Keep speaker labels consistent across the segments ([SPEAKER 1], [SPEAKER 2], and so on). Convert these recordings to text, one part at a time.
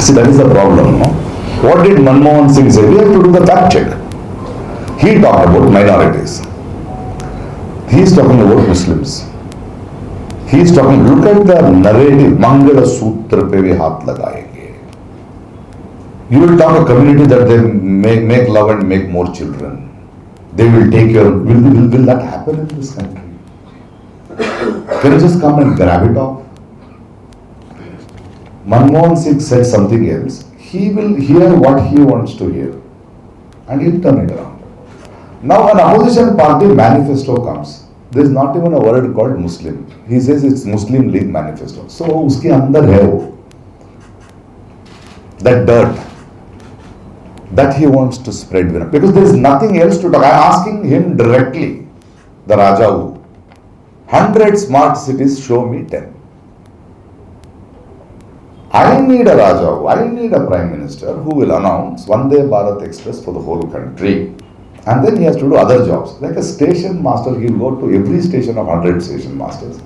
[SPEAKER 1] See, that is the problem, no? What did Manmohan Singh say? We have to do the fact check. He talked about minorities. He is talking about Muslims. He is talking, look at the narrative, Mangala Sutra pe bhi haath lagayenge. You will talk a community that they make love and make more children. They will take care. Will that happen in this country? Can you just come and grab it off? Manmohan Singh said something else. He will hear what he wants to hear and he'll turn it around. Now an opposition party manifesto comes. There is not even a word called Muslim. He says it's Muslim League manifesto. So uske andar hai wo. That dirt that he wants to spread because there is nothing else to talk. I am asking him directly, the Raja who 100 smart cities, show me 10. I need a Raja, I need a Prime Minister who will announce Vande Bharat Express for the whole country. And then he has to do other jobs. Like a station master, he will go to every station of 100 station masters.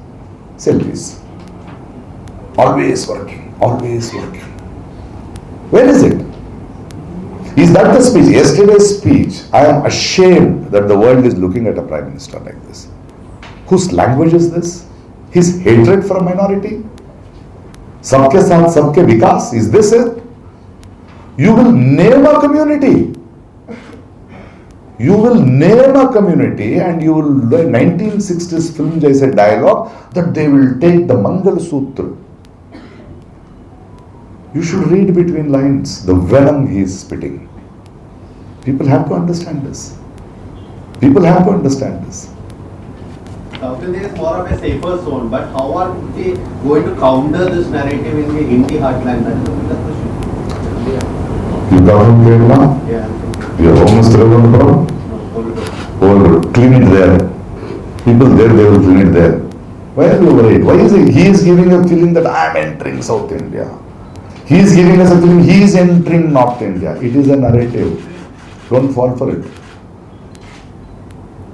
[SPEAKER 1] Selfies. Always working, always working. Where is it? Is that the speech? Yesterday's speech, I am ashamed that the world is looking at a Prime Minister like this. Whose language is this? His hatred for a minority? Sabke saath, sabke vikas? Is this it? You will name a community. You will name a community and you will, 1960s film jaise dialogue, that they will take the Mangal Sutra. You should read between lines the venom he is spitting. People have to understand this. People have to understand this.
[SPEAKER 2] South India is more of a safer zone, but how are they going to counter this narrative in the Hindi heartland? That is the bigger question.
[SPEAKER 1] You come from Kerala?
[SPEAKER 2] Yeah.
[SPEAKER 1] Your home is Tiruvannanthapuram?
[SPEAKER 2] No,
[SPEAKER 1] Or clean it there. People there, they will clean it there. Why are you worried? Why is he is giving a feeling that I am entering South India. He is giving us a feeling he is entering North India. It is a narrative. Don't fall for it.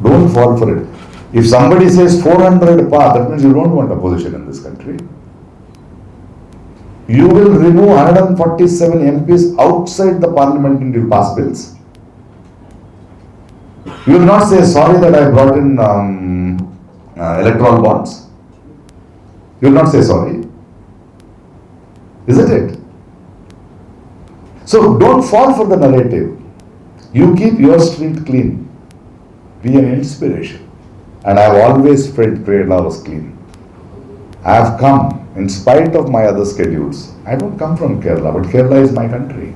[SPEAKER 1] Don't fall for it. If somebody says 400 par, that means you don't want opposition in this country. You will remove 147 MPs outside the parliament and you will pass bills. You will not say sorry that I brought in electoral bonds. You will not say sorry. Isn't it? So don't fall for the narrative. You keep your street clean. Be an inspiration. And I have always felt Kerala was clean. I have come in spite of my other schedules. I don't come from Kerala, but Kerala is my country.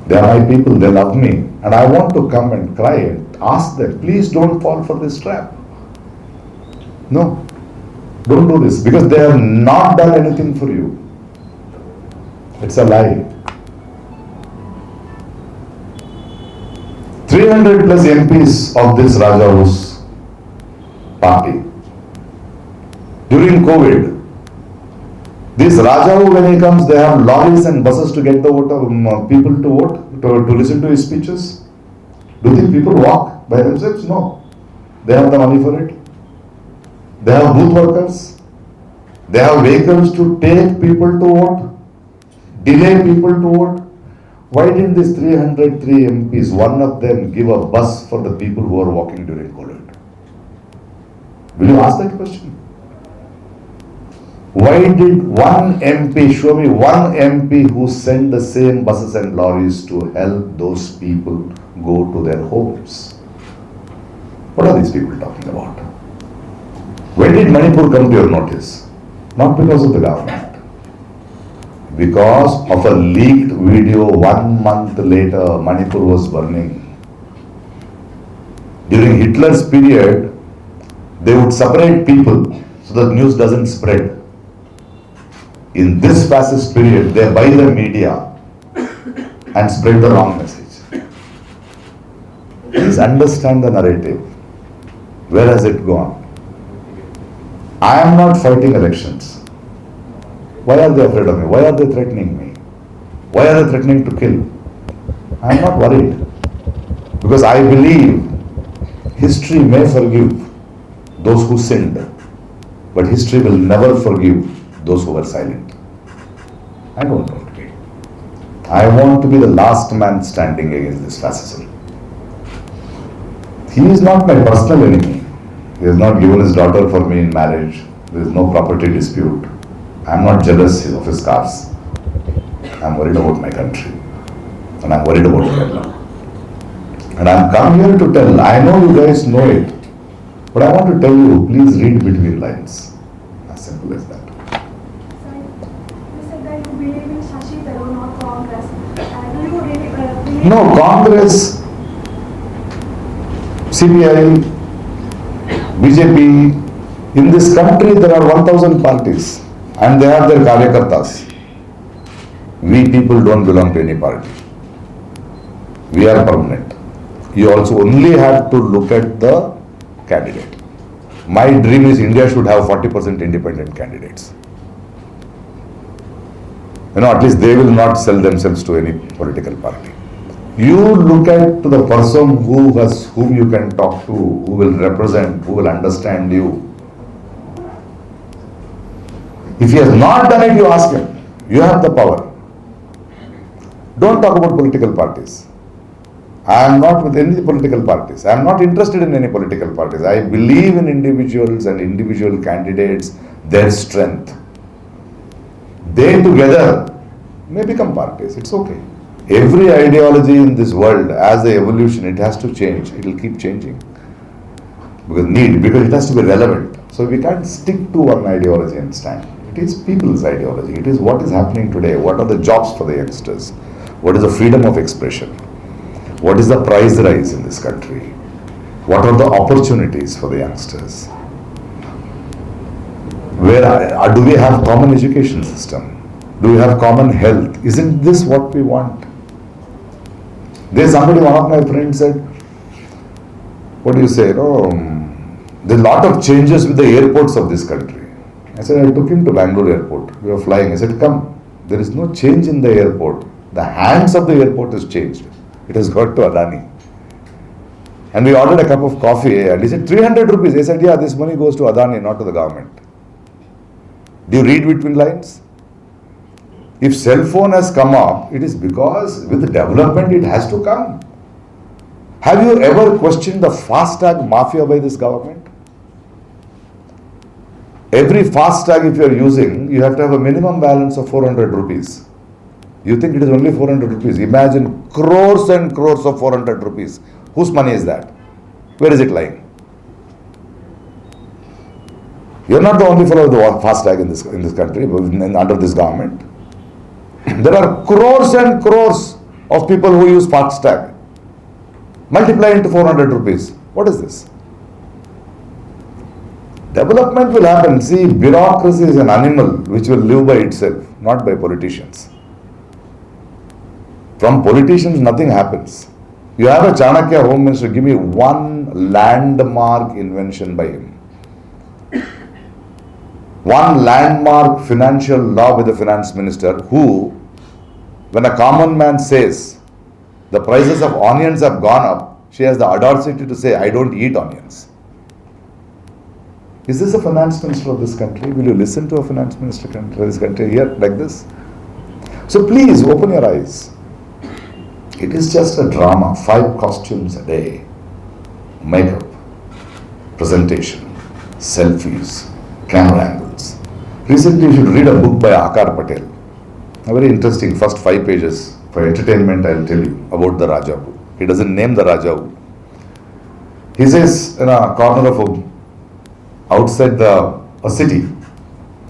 [SPEAKER 1] They are my people, they love me. And I want to come and cry and ask them, please don't fall for this trap. No, don't do this because they have not done anything for you. It's a lie. 300 plus MPs of this Raja's party. During COVID, this Raja, when he comes, they have lorries and buses to get the people to vote, to listen to his speeches. Do you think people walk by themselves? No. They have the money for it. They have booth workers. They have vehicles to take people to vote, delay people to vote. Why didn't these 303 MPs, one of them, give a bus for the people who are walking during COVID? Will you ask that question? Why did one MP, show me one MP who sent the same buses and lorries to help those people go to their homes? What are these people talking about? When did Manipur come to your notice? Not because of the government. Because of a leaked video 1 month later, Manipur was burning. During Hitler's period, they would separate people so that news doesn't spread. In this fascist period, they buy the media and spread the wrong message. Please understand the narrative. Where has it gone? I am not fighting elections. Why are they afraid of me? Why are they threatening me? Why are they threatening to kill? I am not worried. Because I believe history may forgive those who sinned, but history will never forgive those who were silent. I don't know. I want to be the last man standing against this fascism. He is not my personal enemy. He has not given his daughter for me in marriage. There is no property dispute. I am not jealous of his cars. I am worried about my country. And I am worried about Kerala. And I am come here to tell, I know you guys know it, but I want to tell you, please read between lines. As simple as that.
[SPEAKER 3] Sir, you said that you believe in Shashi Tharoor, not Congress. Do you really believe?
[SPEAKER 1] No, Congress, CPI, BJP, in this country there are 1000 parties and they have their karyakartas. We people don't belong to any party. We are permanent. You also only have to look at the candidate. My dream is India should have 40% independent candidates. At least they will not sell themselves to any political party. You look at the person whom you can talk to, who will represent, who will understand you. If he has not done it, you ask him. You have the power. Don't talk about political parties. I am not with any political parties. I am not interested in any political parties. I believe in individuals and individual candidates, their strength. They together may become parties. It's okay. Every ideology in this world, as the evolution, it has to change. It will keep changing. Because it has to be relevant. So we can't stick to one ideology and stand. It is people's ideology. It is what is happening today. What are the jobs for the youngsters? What is the freedom of expression? What is the price rise in this country? What are the opportunities for the youngsters? Do we have common education system? Do we have common health? Isn't this what we want? One of my friends said, what do you say? There's a lot of changes with the airports of this country. I said, I took him to Bangalore airport. We were flying. I said, come, there is no change in the airport. The hands of the airport has changed. It has got to Adani. And we ordered a cup of coffee and he said, 300 rupees. I said, yeah, this money goes to Adani, not to the government. Do you read between lines? If cell phone has come up, it is because with development it has to come. Have you ever questioned the FASTag mafia by this government? Every FASTag if you are using, you have to have a minimum balance of 400 rupees. You think it is only 400 rupees. Imagine crores and crores of 400 rupees. Whose money is that? Where is it lying? You are not the only fellow with the FASTag in this country, under this government. There are crores and crores of people who use FASTag. Multiply into 400 rupees. What is this? Development will happen. See, bureaucracy is an animal which will live by itself, not by politicians. From politicians, nothing happens. You have a Chanakya Home Minister, give me one landmark invention by him. One landmark financial law with the finance minister who, when a common man says the prices of onions have gone up, she has the audacity to say, I don't eat onions. Is this a finance minister of this country? Will you listen to a finance minister of this country here like this? So please open your eyes. It is just a drama, 5 costumes a day, makeup, presentation, selfies, camera angles. Recently you should read a book by Akar Patel. A very interesting first 5 pages. For entertainment, I will tell you about the Rajavu. He doesn't name the Rajavu. He says in a corner of outside a city,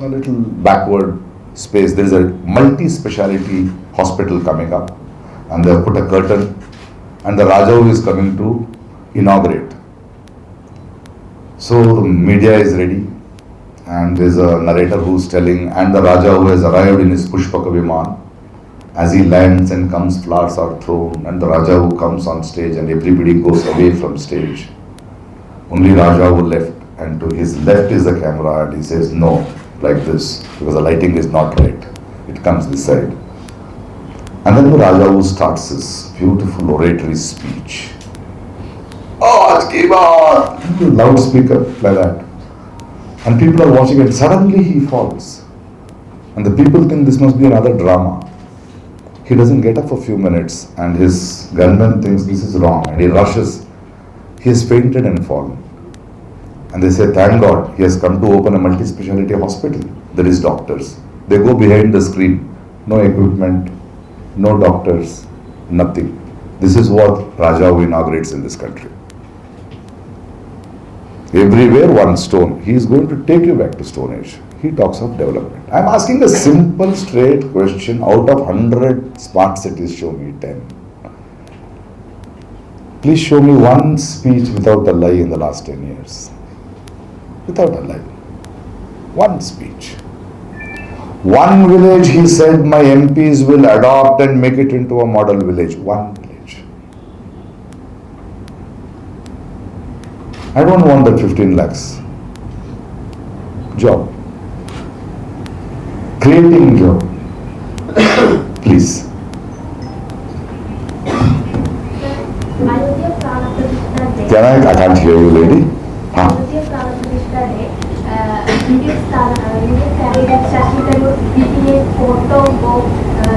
[SPEAKER 1] a little backward space, there is a multi-speciality hospital coming up. And they have put a curtain and the Rajavu is coming to inaugurate. So the media is ready and there is a narrator who is telling, and the Rajavu has arrived in his Pushpaka Viman. As he lands and comes, flowers are thrown and the Rajavu comes on stage and everybody goes away from stage. Only Rajavu left, and to his left is the camera and he says no, like this, because the lighting is not right. It comes this side. And then the Rajavu starts his beautiful oratory speech. Oh, Askiba! Loudspeaker like that. And people are watching it. Suddenly he falls. And the people think this must be another drama. He doesn't get up for a few minutes and his gunman thinks this is wrong and he rushes. He has fainted and fallen. And they say, thank God, he has come to open a multi-speciality hospital. There is doctors. They go behind the screen. No equipment, no doctors, nothing. This is what Raja inaugurates in this country. Everywhere one stone. He is going to take you back to Stone Age. He talks of development. I am asking a simple, straight question. Out of 100 smart cities, show me 10. Please show me one speech without a lie in the last 10 years. Without a lie. One speech. One village, he said, my MPs will adopt and make it into a model village. One village. I don't want that 15 lakhs. Job. Creating job. Please. Can I can't hear you, lady.
[SPEAKER 3] Indian candidate Shashi Tharoor beating a photo of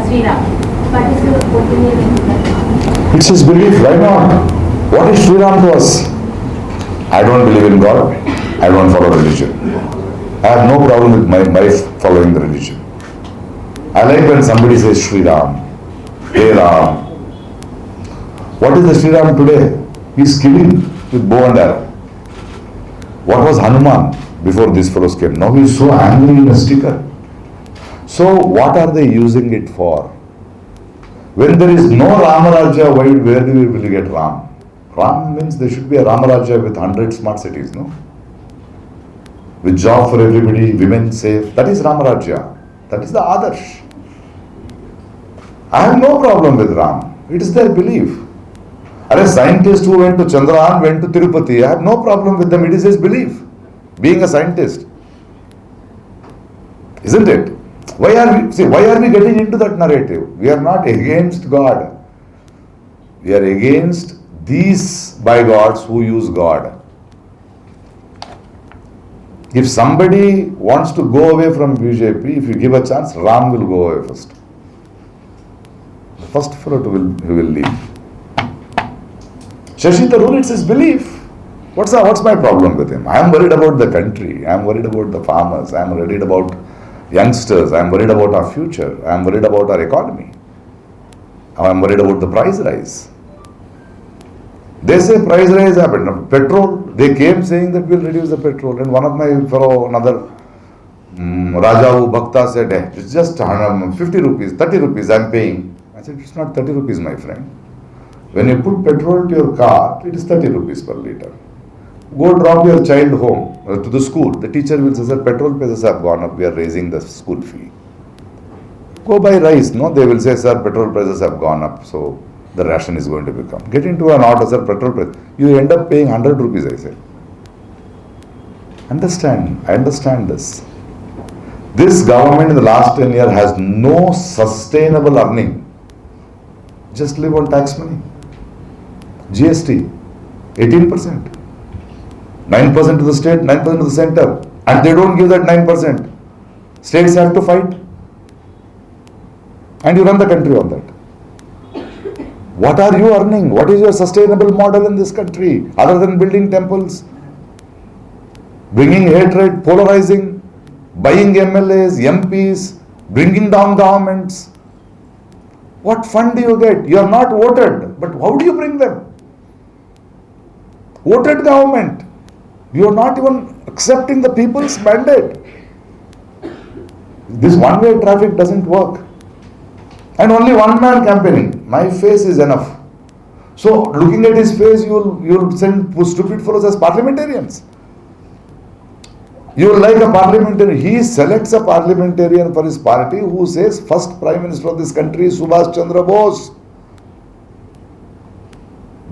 [SPEAKER 3] Sri Ram. What is your opinion on that?
[SPEAKER 1] It's his belief, why not? What is Sri Ram to us? I don't believe in God. I don't follow religion. I have no problem with my wife following the religion. I like when somebody says Sri Ram, Hey Ram. What is the Sri Ram today? He's killing with bow and arrow. What was Hanuman before these fellows came? Now he is so angry in a sticker. So what are they using it for? When there is no Ramaraja, where will you get Ram? Ram means there should be a Ramaraja with 100 smart cities, no? With job for everybody, women safe. That is Ramaraja. That is the Adarsh. I have no problem with Ram. It is their belief. A scientist who went to Chandrayaan went to Tirupati. I have no problem with them. It is his belief. Being a scientist. Isn't it? Why are we getting into that narrative? We are not against God. We are against these by-gods who use God. If somebody wants to go away from BJP, if you give a chance, Ram will go away first. The first fellow who will leave. Shashi Tharoor, it's his belief. What's my problem with him? I am worried about the country. I am worried about the farmers. I am worried about youngsters. I am worried about our future. I am worried about our economy. I am worried about the price rise. They say price rise happened. Petrol, they came saying that we'll reduce the petrol. And one of my fellow, another Raja Bhakta said, hey, it's just 50 rupees, 30 rupees I'm paying. I said, it's not 30 rupees, my friend. When you put petrol to your car, it is 30 rupees per litre. Go drop your child home to the school. The teacher will say, sir, petrol prices have gone up. We are raising the school fee. Go buy rice. No, they will say, sir, petrol prices have gone up. So the ration is going to become. Get into an auto, sir, petrol price. You end up paying 100 rupees, I say. I understand this. This government in the last 10 years has no sustainable earning. Just live on tax money. GST, 18%. 9% to the state, 9% to the center. And they don't give that 9%. States have to fight. And you run the country on that. What are you earning? What is your sustainable model in this country? Other than building temples, bringing hatred, polarizing, buying MLAs, MPs, bringing down governments. What fund do you get? You are not voted, but how do you bring them? Voted government. You are not even accepting the people's mandate. This one-way traffic doesn't work. And only one man campaigning. My face is enough. So looking at his face, you'll send stupid fellows as parliamentarians. You will like a parliamentarian. He selects a parliamentarian for his party who says first Prime Minister of this country is Subhash Chandra Bose.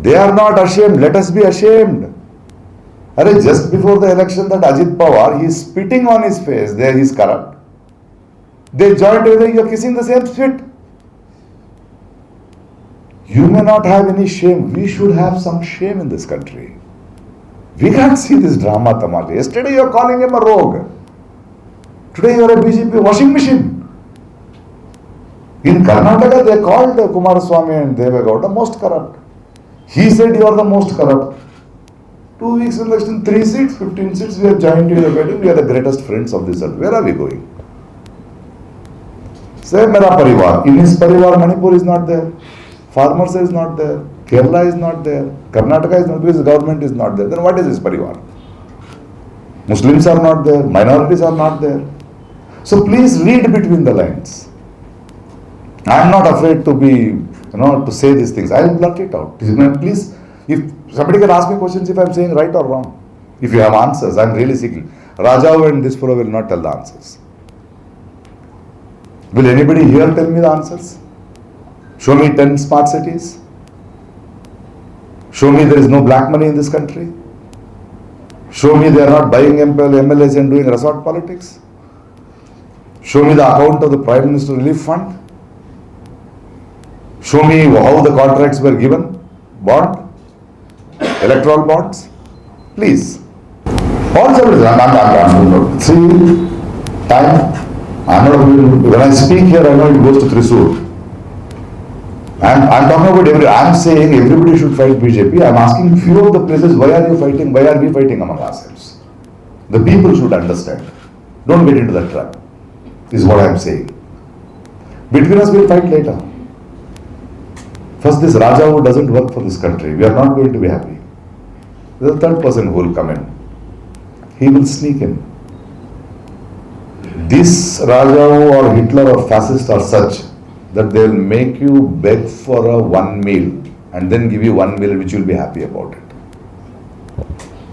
[SPEAKER 1] They are not ashamed. Let us be ashamed. Just before the election, that Ajit Pawar, he is spitting on his face. There he is corrupt. They joined together. You are kissing the same spit. You may not have any shame. We should have some shame in this country. We can't see this drama tamasha. Yesterday you are calling him a rogue. Today you are a BJP washing machine. In Karnataka, they called Kumaraswamy and Devegowda most corrupt. He said, you are the most corrupt. 2 weeks election, 3 seats, 15 seats, we have joined you in the wedding, we are the greatest friends of this earth. Where are we going? Say, Mera Parivar. In his Parivar, Manipur is not there. Farmers is not there. Kerala is not there. Karnataka is not there. His government is not there. Then what is his Parivar? Muslims are not there. Minorities are not there. So please read between the lines. I am not afraid to be, to say these things. I will blurt it out. Please, if somebody can ask me questions if I am saying right or wrong. If you have answers, I am really seeking. Rajao and this fellow will not tell the answers. Will anybody here tell me the answers? Show me 10 smart cities. Show me there is no black money in this country. Show me they are not buying MLAs and doing resort politics. Show me the account of the Prime Minister Relief Fund. Show me how the contracts were given. Bond. Electoral bonds. Please. Also, see, time. When I speak here, I know it goes to Thrissur. I'm talking about I'm saying everybody should fight BJP. I'm asking few of the places, why are you fighting? Why are we fighting among ourselves? The people should understand. Don't get into that trap, is what I'm saying. Between us, we'll fight later. First, this Raja who doesn't work for this country, we are not going to be happy. There's a third person who will come in. He will sneak in. This Raja or Hitler or fascist are such that they will make you beg for a one meal and then give you one meal which you will be happy about it.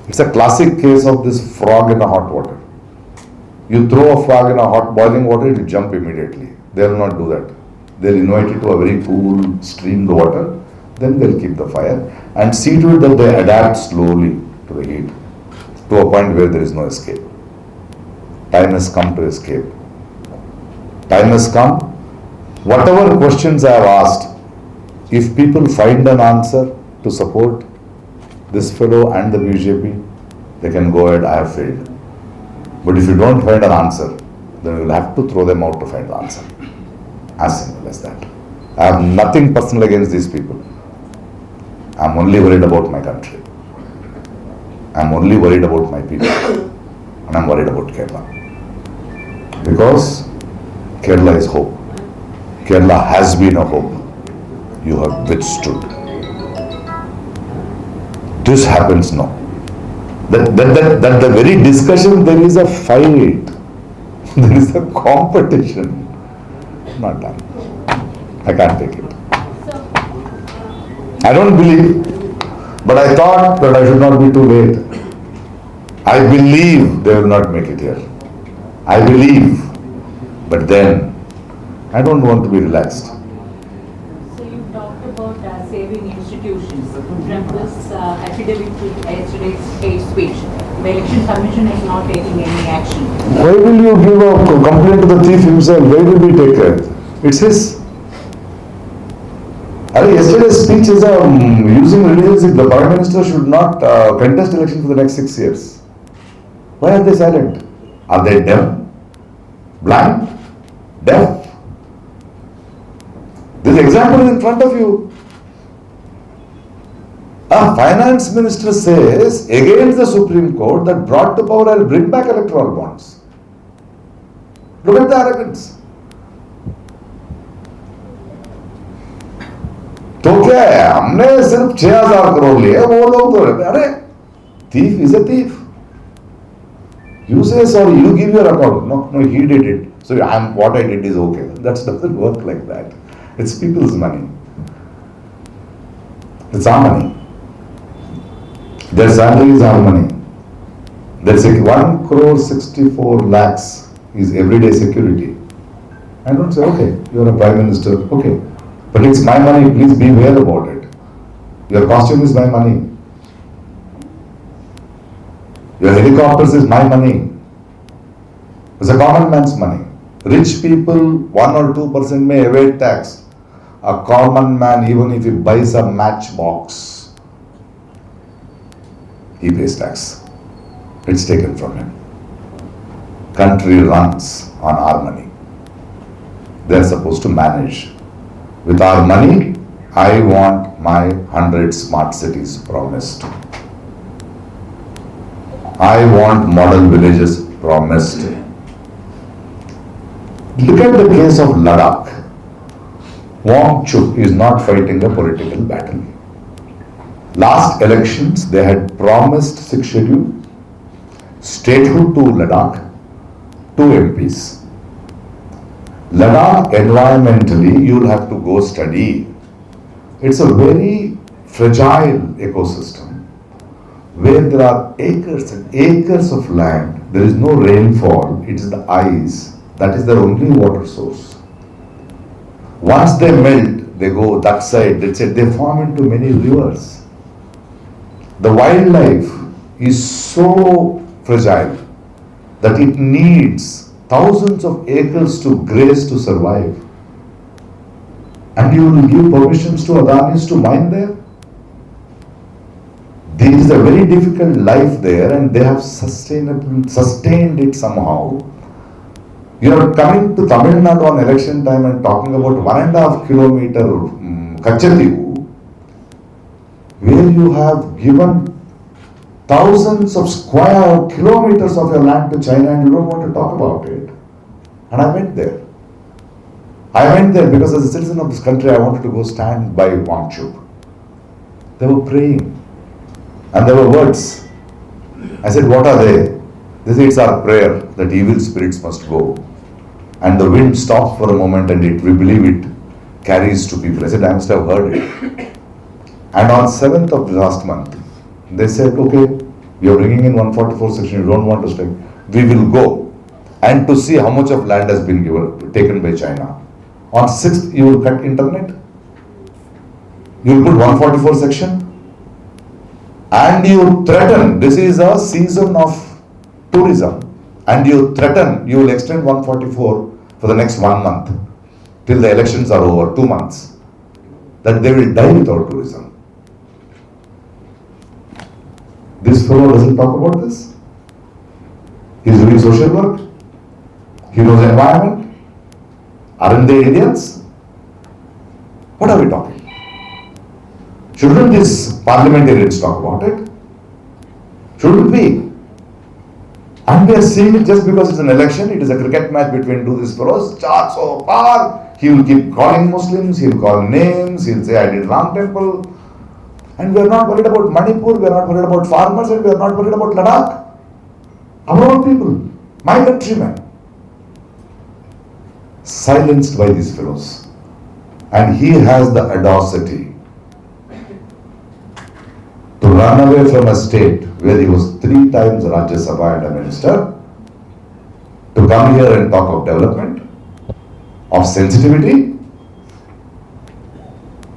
[SPEAKER 1] It's a classic case of this frog in a hot water. You throw a frog in a hot boiling water, it will jump immediately. They will not do that. They will invite it to a very cool streamed water, then they will keep the fire and see to it that they adapt slowly to the heat to a point where there is no escape. Time has come to escape. Time has come. Whatever questions I have asked, if people find an answer to support this fellow and the BJP, they can go ahead, I have failed. But if you don't find an answer, then you will have to throw them out to find the answer. As simple as that. I have nothing personal against these people. I am only worried about my country. I am only worried about my people. And I am worried about Kerala. Because Kerala is hope. Kerala has been a hope. You have withstood. This happens now. That the very discussion, there is a fight. There is a competition. Not done. I can't take it. I don't believe, but I thought that I should not be too late. I believe they will not make it here. I believe. But then, I don't want to be relaxed.
[SPEAKER 4] So you talked about saving institutions. From this affidavit to yesterday's hate speech, the Election Commission is not taking any action.
[SPEAKER 1] Why will you give a complaint to the thief himself? Why will we take it? It's his. Yesterday's speech is using religion. The Prime Minister should not contest election for the next 6 years. Why are they silent? Are they deaf? Blind? Deaf? This example is in front of you. A finance minister says against the Supreme Court that brought to power, I'll bring back electoral bonds. Look at the arrogance. तो क्या है, हमने सिर्फ 6,000 करोड़ लिए, वो लोग तो अरे thief is a thief. You say sorry, you give your account. No, he did it. So what I did is okay. That doesn't work like that. It's people's money. It's our money. Their salary is our money. There's 1 crore 64 lakhs is everyday security. I don't say, okay, you're a Prime Minister, okay. But it's my money, please be aware about it. Your costume is my money. Your helicopters is my money. It's a common man's money. Rich people, 1 or 2% may evade tax. A common man, even if he buys a matchbox, he pays tax. It's taken from him. Country runs on our money. they are supposed to manage. With our money, I want my 100 smart cities promised. I want model villages promised. Look at the case of Ladakh. Wang Chuk is not fighting a political battle. Last elections, they had promised 6th schedule, statehood to Ladakh, 2 MPs. Ladakh, environmentally, you will have to go study. It's a very fragile ecosystem where there are acres and acres of land. There is no rainfall, it is the ice. That is their only water source. Once they melt, they go that side, that side, they form into many rivers. The wildlife is so fragile that it needs thousands of acres to graze to survive. And you will give permissions to Adanis to mine there? There is a very difficult life there and they have sustained it somehow. You are coming to Tamil Nadu on election time and talking about 1.5 kilometer Kachativu, where you have given thousands of square kilometers of your land to China and you don't want to talk about it. And I went there. I went there because as a citizen of this country, I wanted to go stand by Wang Chuk. They were praying and there were words. I said, what are they? They said, it's our prayer that evil spirits must go. And the wind stops for a moment and we believe it carries to people. I said, I must have heard it. And on 7th of last month, they said, okay, you're bringing in 144 section, you don't want to strike. We will go and to see how much of land has been taken by China. On 6th, you will cut internet. You will put 144 section. And you threaten, this is a season of tourism. And you threaten, you will extend 144 for the next 1 month. Till the elections are over, 2 months. That they will die without tourism. This fellow doesn't talk about this. He's doing social work. He knows environment. Aren't they Indians? What are we talking? Shouldn't these parliamentarians talk about it? Shouldn't we? And we are seeing it just because it's an election. It is a cricket match between two these fellows. Charge so far. He will keep calling Muslims. He will call names. He will say, I did Ram temple. And we are not worried about Manipur. We are not worried about farmers. And we are not worried about Ladakh. Our own people. My countrymen. Silenced by these fellows. And he has the audacity to run away from a state where he was 3 times Rajya Sabha and a minister, to come here and talk of development, of sensitivity,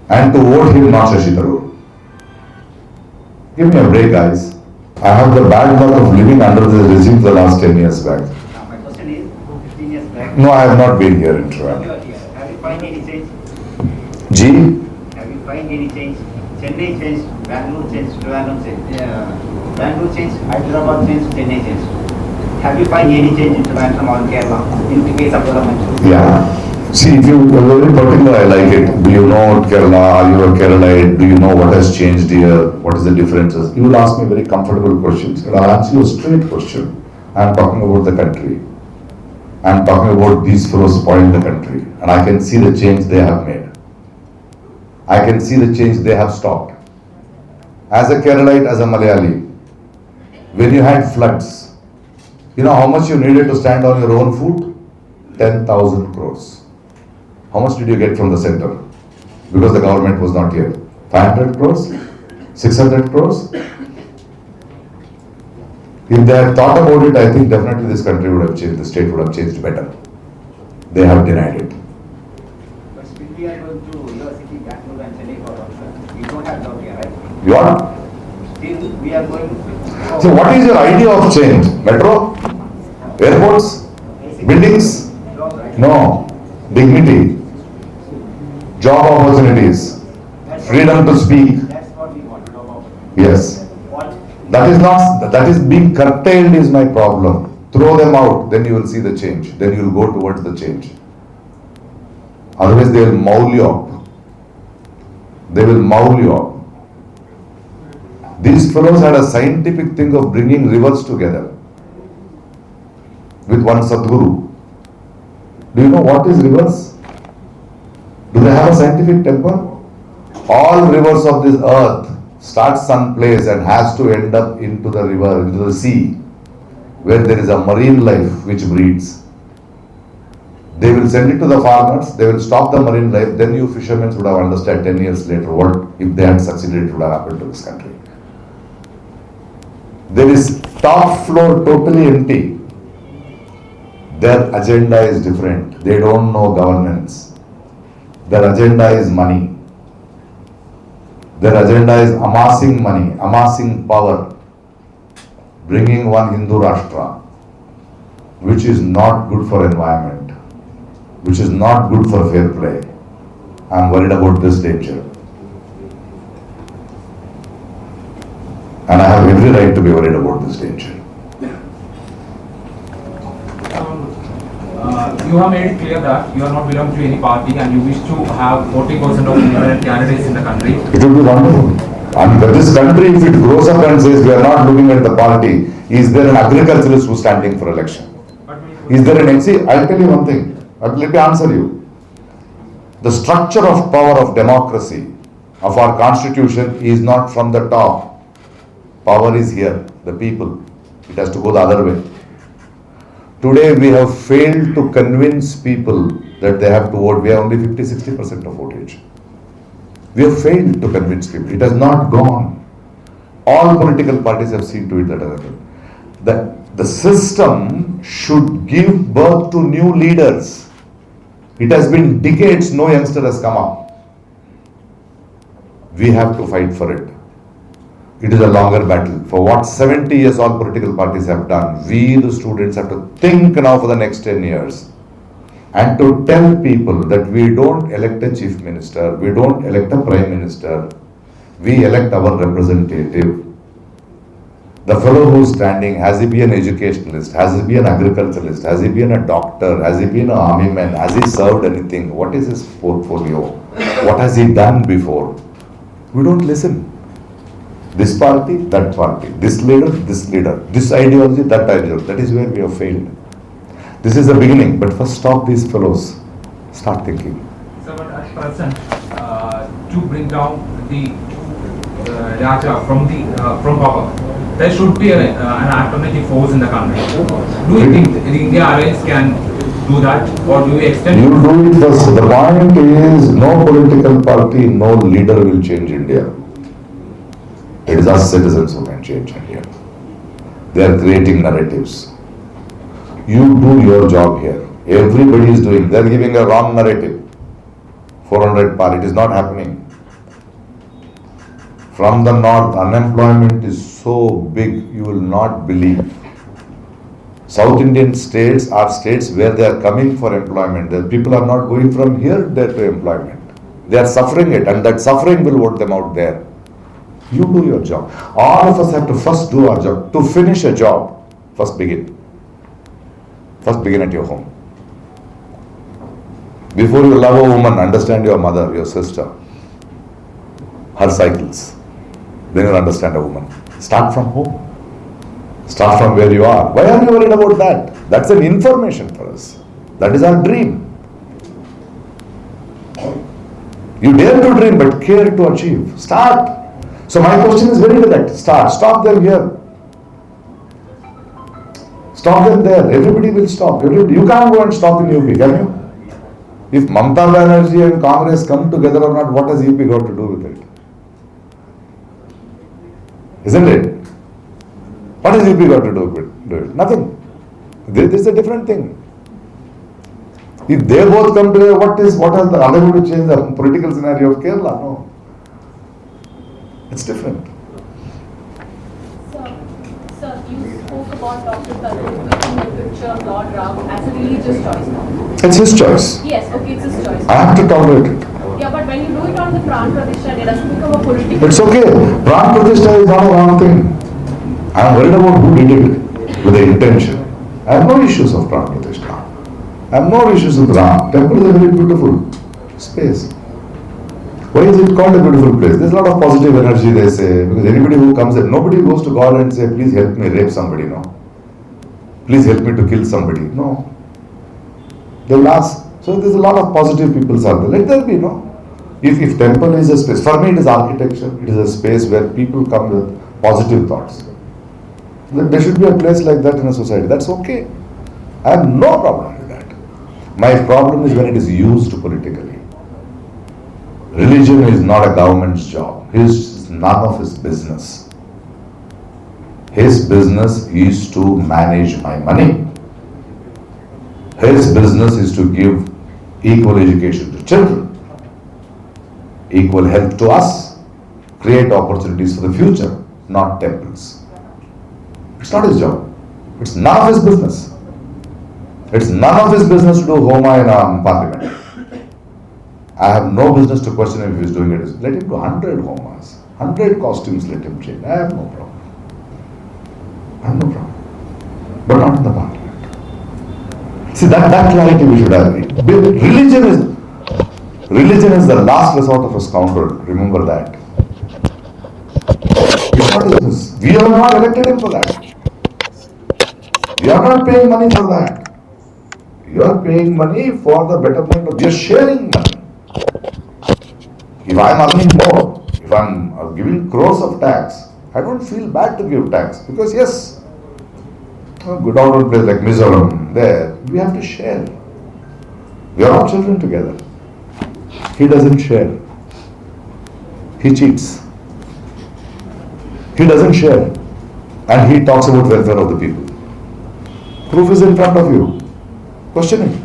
[SPEAKER 1] and to vote him not Shashi Tharoor. Give me a break, guys. I have the bad luck of living under the regime for the last 10 years back.
[SPEAKER 5] Now my question is, 15 years back,
[SPEAKER 1] No, I have not been here in Trivandrum.
[SPEAKER 5] you are here. Have you find any change?
[SPEAKER 1] G?
[SPEAKER 5] Have you find any change? Chennai changed, Bangalore changed, Trivandrum changed. Bangalore changed, Hyderabad changed, Chennai changed. Have you find any change in Trivandrum or Kerala in the case of development?
[SPEAKER 1] Yeah. See, if you are very particular, I like it. Do you know Kerala? Are you a Keralite? Do you know what has changed here? What is the differences? You will ask me very comfortable questions. And I'll answer you a straight question. I am talking about the country. I am talking about these fellows spoiling the country. And I can see the change they have made. I can see the change they have stopped. As a Keralite, as a Malayali, when you had floods, you know how much you needed to stand on your own foot? 10,000 crores. How much did you get from the center? Because the government was not here. 500 crores? 600 crores? If they had thought about it, I think definitely this country would have changed, the state would have changed better. They have denied it.
[SPEAKER 5] But still we are going to your city, Bangalore and Chennai for also. You don't have job here, right?
[SPEAKER 1] You are?
[SPEAKER 5] Still we are going.
[SPEAKER 1] So what is your idea of change? Metro? Airports? Buildings?
[SPEAKER 5] Job, right?
[SPEAKER 1] No. Dignity. Job opportunities. Freedom to speak.
[SPEAKER 5] That's what we want, job opportunity.
[SPEAKER 1] Yes.
[SPEAKER 5] What?
[SPEAKER 1] That is being curtailed is my problem. Throw them out, then you will see the change. Then you will go towards the change. Otherwise they will maul you up. They will maul you up. These fellows had a scientific thing of bringing rivers together with one Sadguru. Do you know what is rivers? Do they have a scientific temper? All rivers of this earth starts someplace and has to end up into the river, into the sea, where there is a marine life which breeds. They will send it to the farmers, they will stop the marine life, then you fishermen would have understood 10 years later what, if they had succeeded, it would have happened to this country. There is top floor totally empty. Their agenda is different. They don't know governance. Their agenda is money. Their agenda is amassing money, amassing power, bringing one Hindu Rashtra, which is not good for environment, which is not good for fair play. I am worried about this danger. And I have every right to be worried about this danger.
[SPEAKER 6] You have made it clear that you are not belong to any party and you wish to have 40% of independent candidates in the country.
[SPEAKER 1] It will be wonderful. And this country, if it grows up and says we are not looking at the party, is there an agriculturist who is standing for election? Is there an MC? I'll tell you one thing. Let me answer you. The structure of power of democracy, of our constitution, is not from the top. Power is here, the people. It has to go the other way. Today we have failed to convince people that they have to vote. We have only 50-60% of votage. We have failed to convince people. It has not gone. All political parties have seen to it that has happened. The system should give birth to new leaders. It has been decades, no youngster has come up. We have to fight for it. It is a longer battle. For what 70 years all political parties have done, we the students have to think now for the next 10 years and to tell people that we don't elect a chief minister, we don't elect a prime minister, we elect our representative. The fellow who is standing, has he been an educationalist, has he been an agriculturalist, has he been a doctor, has he been an army man, has he served anything, what is his portfolio, what has he done before? We don't listen. This party, that party, this leader, this ideology, that ideology. That is where we have failed. This is the beginning, but first stop these fellows. Start thinking.
[SPEAKER 6] So, but at present, to bring down the Raja from power, there should be an alternative force in the country. Do you think the India Alliance can do that, or do you extend?
[SPEAKER 1] You do it first. The point is, no political party, no leader will change India. It is us citizens who can change India. They are creating narratives. You do your job here. Everybody is doing. They are giving a wrong narrative. 400 par. It is not happening. From the north, unemployment is so big, you will not believe. South Indian states are states where they are coming for employment. The people are not going from here there to employment. They are suffering it, and that suffering will vote them out there. You do your job. All of us have to first do our job. To finish a job, first begin. First begin at your home. Before you love a woman, understand your mother, your sister, her cycles. Then you'll understand a woman. Start from home. Start from where you are. Why are you worried about that? That's an information for us. That is our dream. You dare to dream, but care to achieve. Start. So my question is very direct. Start. Stop them here. Stop them there. Everybody will stop. You can't go and stop in UP, can you? If Mamata Banerjee and Congress come together or not, what has UP got to do with it? Isn't it? What has UP got to do with it? Nothing. This is a different thing. If they both come together, what are the other going to change the political scenario of Kerala? No. It's different.
[SPEAKER 3] Sir, you spoke about Dr. Kalu putting the picture of Lord Ram as a religious choice now.
[SPEAKER 1] It's his choice.
[SPEAKER 3] Yes, okay, it's his choice.
[SPEAKER 1] I have to tolerate it.
[SPEAKER 3] Yeah, but when you do it on the Pran Pratishtha, it doesn't become a political...
[SPEAKER 1] It's okay. Pran Pratishtha is not a wrong thing. I am worried about who did it with the intention. I have no issues of Pran Pratishtha. I have no issues with Ram. Temple is very beautiful. Space. Why is it called a beautiful place? There's a lot of positive energy, they say, because anybody who comes there, nobody goes to God and say, please help me rape somebody, no. Please help me to kill somebody, no. They will ask. So there's a lot of positive people out there. Let there be, no. If temple is a space, for me it is architecture, it is a space where people come with positive thoughts. There should be a place like that in a society. That's okay. I have no problem with that. My problem is when it is used politically. Religion is not a government's job. It's none of his business. His business is to manage my money. His business is to give equal education to children, equal health to us, create opportunities for the future, not temples. It's not his job. It's none of his business. It's none of his business to do Homa in parliament. I have no business to question him if he's doing it. Let him do 100 Homas, 100 costumes, let him change. I have no problem. I have no problem. But not in the parliament. See, that clarity we should have. Religion is the last resort of a scoundrel. Remember that. It's not his business. We have not elected him for that. We are not paying money for that. You are paying money for the betterment of, you are sharing money. If I am earning more, if I am giving crores of tax, I don't feel bad to give tax because yes, go down to a place like Mizoram, there, we have to share. We are all children together. He doesn't share. He cheats. He doesn't share. And he talks about welfare of the people. Proof is in front of you. Question him.